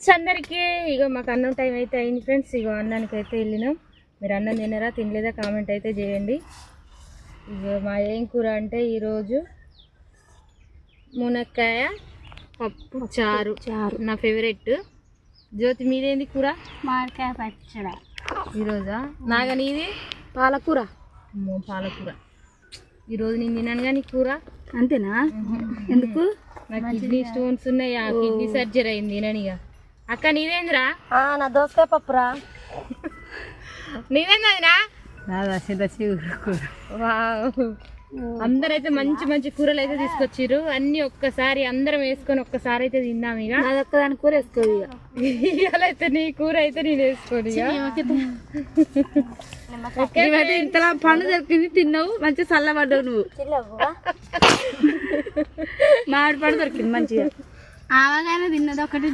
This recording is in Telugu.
ఫ్రెండ్స్ అందరికీ ఇగో మాకు అన్నం టైం అయితే అయింది ఫ్రెండ్స్. ఇగో అన్నానికి అయితే వెళ్ళినాం. మీరు అన్నం తిన్నారా తినలేదా కామెంట్ అయితే చేయండి. ఇగో మా ఏం కూర అంటే ఈరోజు మునక్కాయ పప్పు చారు నా ఫేవరెట్. జ్యోతి మీదేంది కూర? మామిడికాయ పచ్చడి. ఈరోజా? నాగా నీది పాలకూర. పాలకూర. ఈరోజు నేను తిన్నాను కానీ కూర అంతేనా? ఎందుకు? నాకు కిడ్నీ స్టోన్స్ ఉన్నాయి, ఆ కిడ్నీ సర్జరీ అయింది తిననిగా. అక్క నీదేందిరా? నా దోసకాయ పప్పురా. నీదేందిరా? అందరైతే మంచి మంచి కూరలు అయితే తీసుకొచ్చిర్రు. అన్ని ఒక్కసారి అందరం వేసుకొని ఒక్కసారి అయితే తిందాం. ఇక నాదొక్కదాని కూర వేసుకో. ఇవాళైతే నీ కూర అయితే నేను వేసుకోని ఇంతలా పండు దొరికింది తిన్నావు, మంచిగా చల్లబడ్డావు నువ్వు. మామిడి పండు దొరికింది మంచిగా. ఆవగానే తిన్నది ఒకటి.